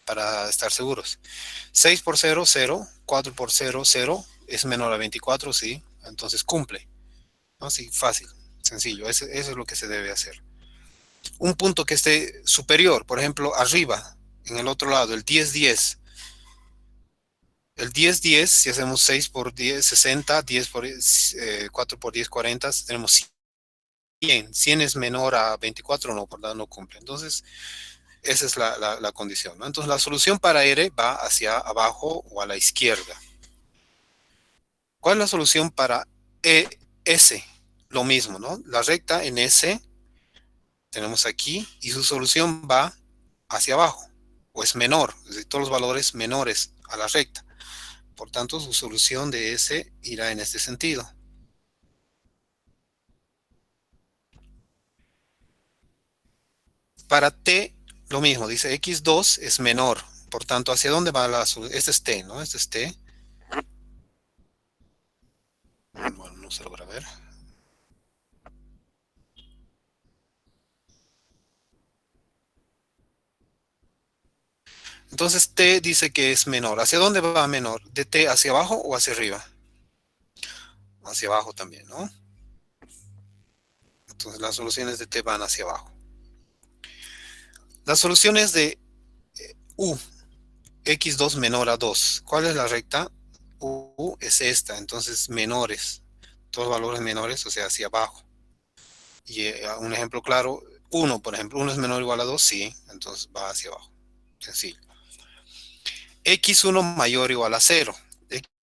para estar seguros. 6 por 0, 0. 4 por 0, 0. Es menor a 24, sí. Entonces cumple. ¿No? Sí, fácil, sencillo. Eso es lo que se debe hacer. Un punto que esté superior, por ejemplo, arriba, en el otro lado, el 10, 10. El 10, 10, si hacemos 6 por 10, 60, 10 por 4 por 10, 40, tenemos 100. 100 es menor a 24, no, por tanto no cumple. Entonces, esa es la condición, ¿no? Entonces, la solución para R va hacia abajo o a la izquierda. ¿Cuál es la solución para S? Lo mismo, ¿no? La recta en S tenemos aquí y su solución va hacia abajo o es menor, es decir, todos los valores menores a la recta. Por tanto, su solución de S irá en este sentido. Para T, lo mismo, dice x2 es menor. Por tanto, ¿hacia dónde va la solución? Este es T, ¿no? Este es T. Bueno, no se logra ver. Entonces, T dice que es menor. ¿Hacia dónde va menor? ¿De T hacia abajo o hacia arriba? Hacia abajo también, ¿no? Entonces, las soluciones de T van hacia abajo. La solución es de U, x2 menor a 2. ¿Cuál es la recta? U es esta, entonces menores. Todos valores menores, o sea, hacia abajo. Y un ejemplo claro, 1, por ejemplo, 1 es menor o igual a 2, sí, entonces va hacia abajo. Sencillo. X1 mayor o igual a 0.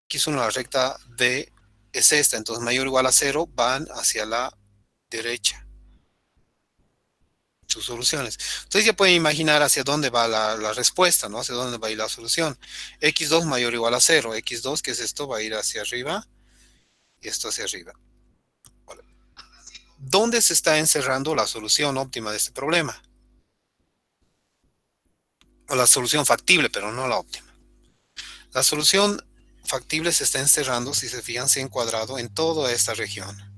X1, la recta D es esta, entonces mayor o igual a 0 van hacia la derecha. Sus soluciones. Entonces ya pueden imaginar hacia dónde va la respuesta, ¿no? Hacia dónde va a ir la solución. X2 mayor o igual a 0. X2, que es esto, va a ir hacia arriba y esto hacia arriba. Vale. ¿Dónde se está encerrando la solución óptima de este problema? O la solución factible, pero no la óptima. La solución factible se está encerrando, si se fijan, se ha encuadrado en toda esta región.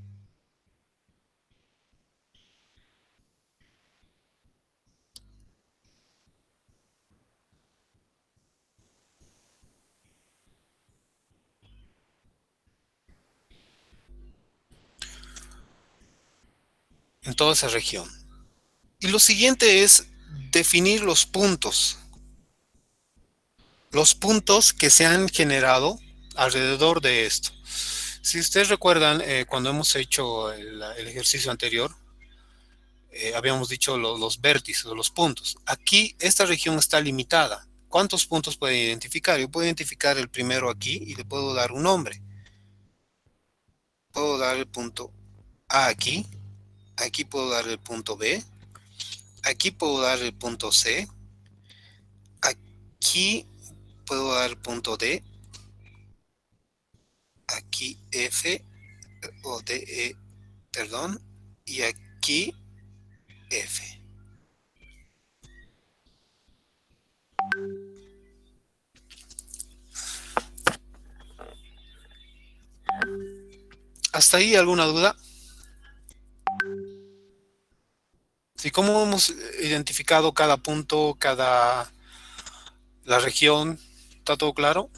En toda esa región. Y lo siguiente es definir los puntos. Los puntos que se han generado alrededor de esto. Si ustedes recuerdan, cuando hemos hecho el ejercicio anterior, habíamos dicho los vértices o los puntos. Aquí esta región está limitada. ¿Cuántos puntos pueden identificar? Yo puedo identificar el primero aquí y le puedo dar un nombre. Puedo dar el punto A aquí. Aquí puedo dar el punto B. Aquí puedo dar el punto C. Aquí puedo dar el punto D. Aquí F o D, E, perdón. Y aquí F. ¿Hasta ahí alguna duda? ¿Sí? ¿Cómo hemos identificado cada punto, la región? ¿Está todo claro?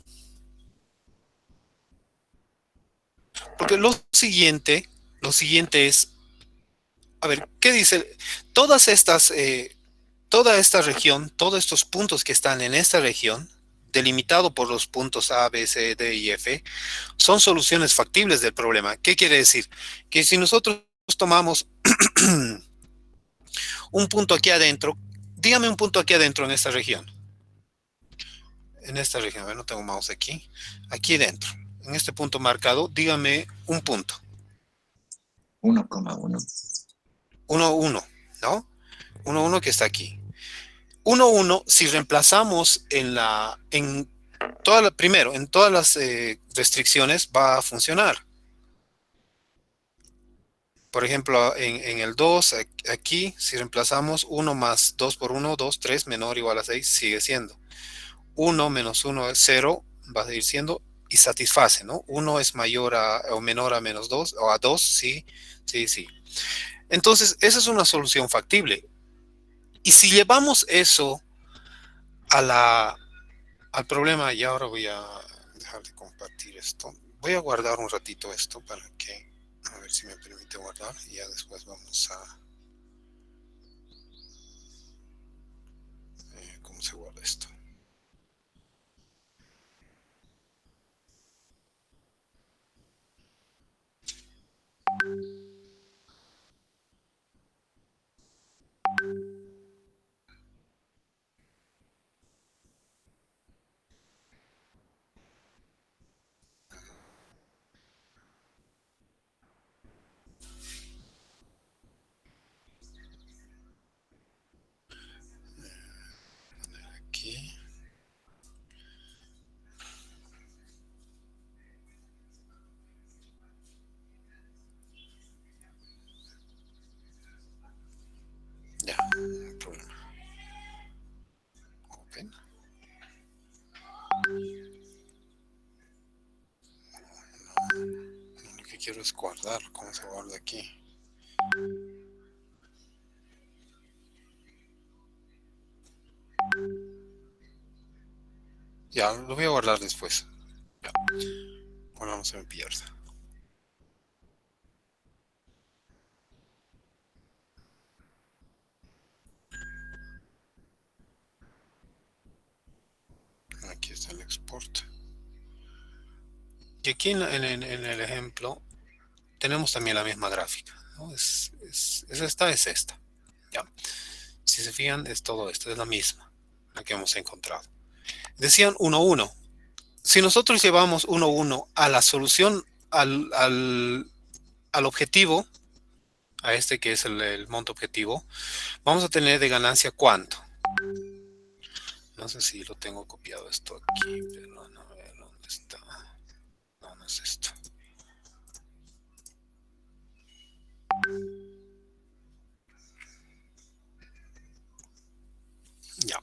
Porque lo siguiente es, a ver, ¿qué dice? Todas estas, toda esta región, todos estos puntos que están en esta región, delimitado por los puntos A, B, C, D y F, son soluciones factibles del problema. ¿Qué quiere decir? Que si nosotros tomamos un punto aquí adentro, dígame un punto aquí adentro en esta región. En esta región, a ver, no tengo mouse aquí. Aquí dentro, en este punto marcado, dígame un punto. 1,1. 1, 1, ¿no? 1, 1 que está aquí. 1, 1, si reemplazamos primero, en todas las restricciones va a funcionar. Por ejemplo, en el 2, aquí, si reemplazamos 1 más 2 por 1, 2, 3, menor o igual a 6, sigue siendo. 1 menos 1 es 0, va a seguir siendo, y satisface, ¿no? 1 es mayor o menor a menos 2, o a 2, sí, sí, sí. Entonces, esa es una solución factible. Y si llevamos eso al problema, y ahora voy a dejar de compartir esto. Voy a guardar un ratito esto para que, a ver si me permite guardar, y ya después vamos a, ¿cómo se guarda esto? Aquí. Ya, no hay problema. Open. Lo que quiero es guardar, ¿cómo se guarda aquí? Ya, lo voy a guardar después. Ya. Ahora no se me pierda. Aquí está el export. Y aquí en el ejemplo tenemos también la misma gráfica, ¿no? Es esta, es esta. ¿Ya? Si se fijan, es todo esto, es la misma, la que hemos encontrado. Decían 1, 1. Si nosotros llevamos 1, 1 a la solución, al objetivo, a este que es el monto objetivo, vamos a tener de ganancia ¿cuánto? No sé si lo tengo copiado esto aquí, pero no, a ver dónde está. No, no es esto. Ya.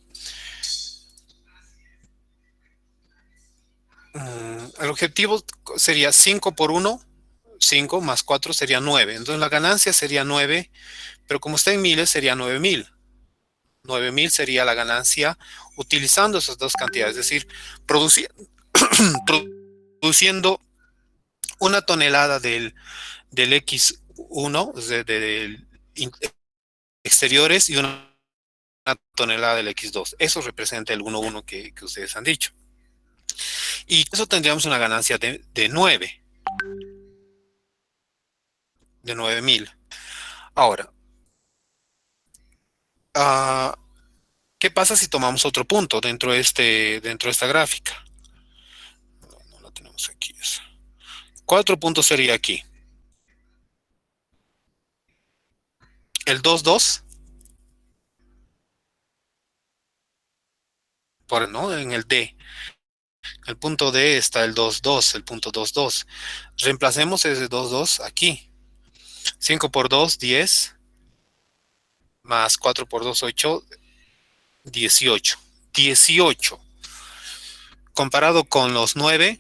El objetivo sería 5 por 1, 5 más 4 sería 9. Entonces la ganancia sería 9, pero como está en miles sería 9.000. 9.000 sería la ganancia utilizando esas dos cantidades, es decir, produciendo una tonelada del X1, del exteriores, y una tonelada del X2. Eso representa el 1,1 que ustedes han dicho. Y eso tendríamos una ganancia de 9. De 9.000. Ahora, ¿qué pasa si tomamos otro punto dentro de esta gráfica? No la tenemos aquí. ¿Cuál otro punto sería aquí? El 2,2. ¿No? En el D. El punto D está el 2,2, el punto 2,2. Reemplacemos ese 2,2 aquí. 5 por 2, 10. Más 4 por 2, 8. 18. 18. Comparado con los 9,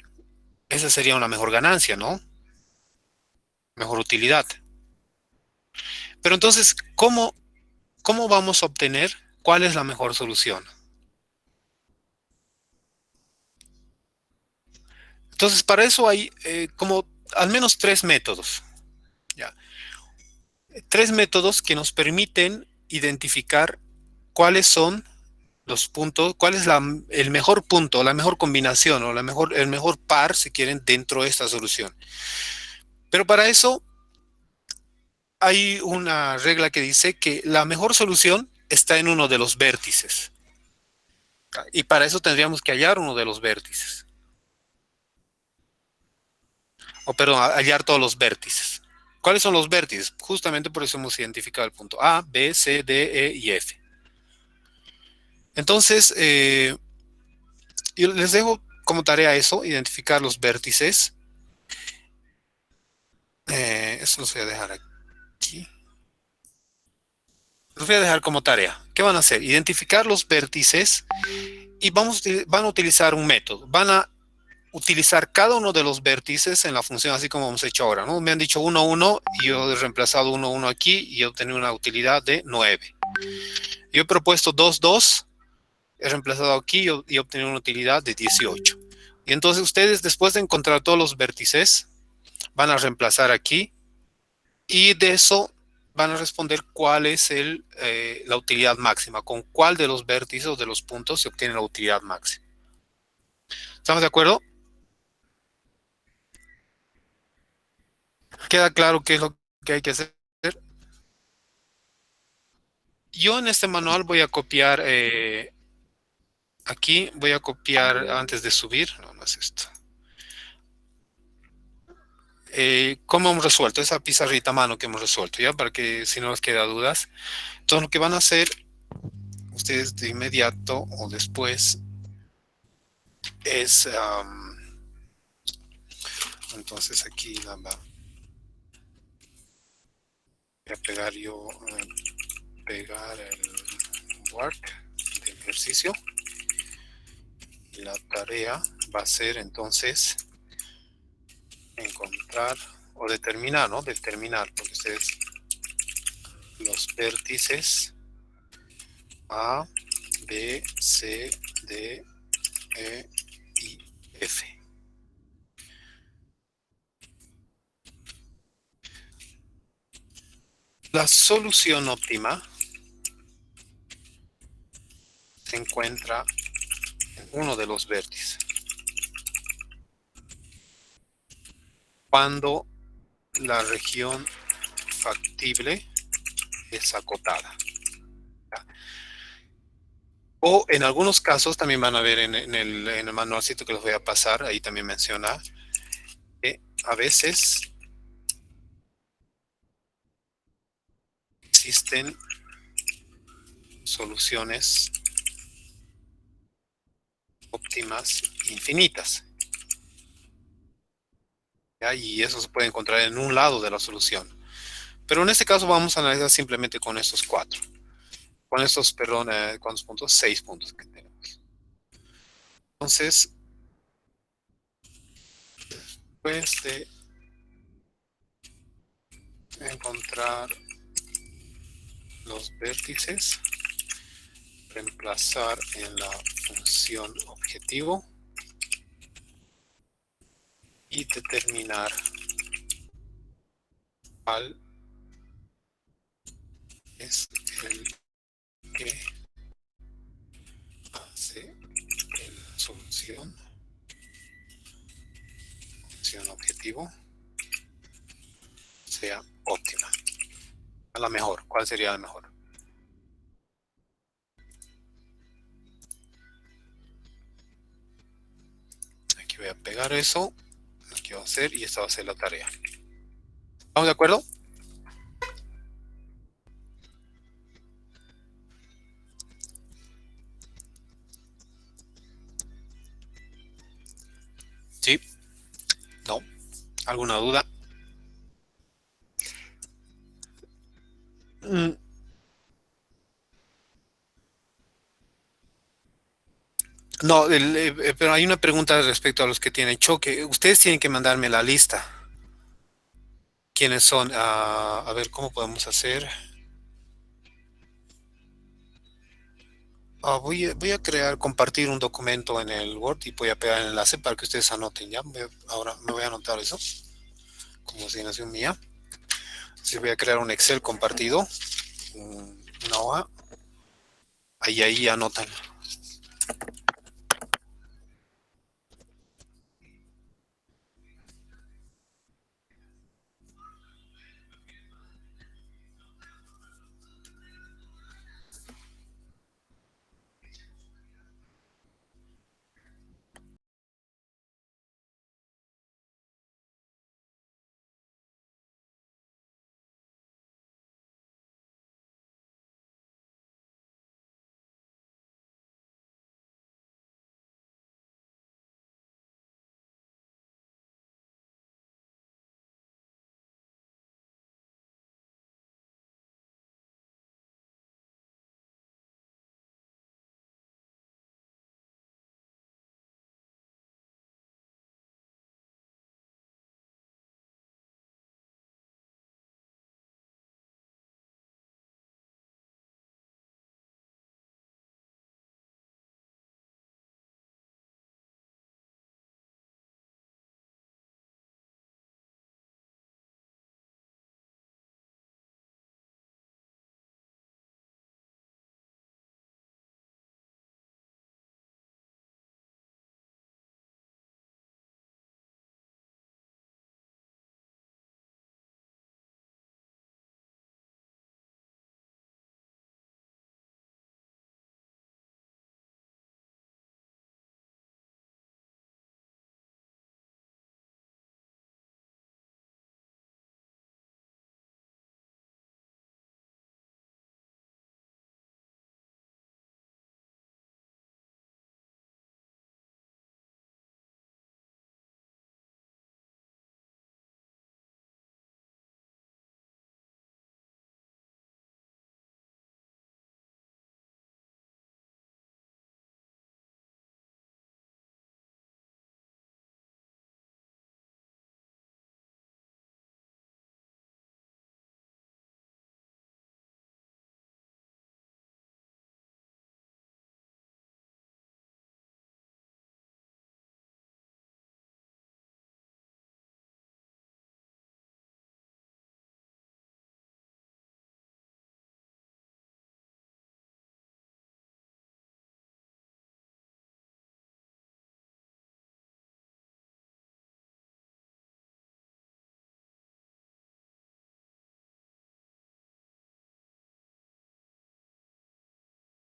esa sería una mejor ganancia, ¿no? Mejor utilidad. Pero entonces, ¿cómo vamos a obtener cuál es la mejor solución? Entonces, para eso hay como al menos 3 métodos. ¿Ya? 3 métodos que nos permiten identificar cuáles son los puntos, cuál es el mejor punto, la mejor combinación o el mejor par, si quieren, dentro de esta solución. Pero para eso hay una regla que dice que la mejor solución está en uno de los vértices. Y para eso tendríamos que hallar uno de los vértices. O perdón, hallar todos los vértices. ¿Cuáles son los vértices? Justamente por eso hemos identificado el punto A, B, C, D, E y F. Entonces, yo les dejo como tarea eso, identificar los vértices. Eso los voy a dejar aquí. Los voy a dejar como tarea. ¿Qué van a hacer? Identificar los vértices y van a utilizar un método. Van a utilizar cada uno de los vértices en la función así como hemos hecho ahora, ¿no? Me han dicho 1, 1 y yo he reemplazado 1, 1 aquí y he obtenido una utilidad de 9. Yo he propuesto 2, 2, he reemplazado aquí y he obtenido una utilidad de 18. Y entonces ustedes, después de encontrar todos los vértices, van a reemplazar aquí y de eso van a responder cuál es la utilidad máxima, con cuál de los vértices o de los puntos se obtiene la utilidad máxima. ¿Estamos de acuerdo? ¿Queda claro qué es lo que hay que hacer? Yo en este manual voy a copiar, aquí voy a copiar antes de subir, no, no es esto. ¿Cómo hemos resuelto? Esa pizarrita a mano que hemos resuelto, ¿ya? Para que si no les queda dudas. Entonces lo que van a hacer ustedes de inmediato o después es, entonces aquí voy a pegar yo, pegar el work del ejercicio. Y la tarea va a ser entonces encontrar o determinar, ¿no? Determinar, porque ustedes los vértices A, B, C, D, E y F. La solución óptima se encuentra en uno de los vértices. Cuando la región factible es acotada. O en algunos casos también van a ver en el manualcito que les voy a pasar, ahí también menciona que a veces existen soluciones óptimas infinitas. ¿Ya? Y eso se puede encontrar en un lado de la solución. Pero en este caso vamos a analizar simplemente con estos 4. Con estos, perdón, ¿cuántos puntos? 6 puntos que tenemos. Entonces, después de encontrar los vértices, reemplazar en la función objetivo y determinar cuál es el que hace que la solución, función objetivo, sea óptima. A la mejor. ¿Cuál sería la mejor? Aquí voy a pegar eso. Aquí va a ser y esta va a ser la tarea. ¿Estamos de acuerdo? ¿Sí? ¿No? ¿Alguna duda? No, pero hay una pregunta respecto a los que tienen choque. Ustedes tienen que mandarme la lista. ¿Quiénes son? A ver, ¿cómo podemos hacer? Voy a compartir un documento en el Word y voy a pegar el enlace para que ustedes anoten, ¿ya? Ahora me voy a anotar eso como asignación mía. Así voy a crear un Excel compartido, una hoja. Ahí anotan.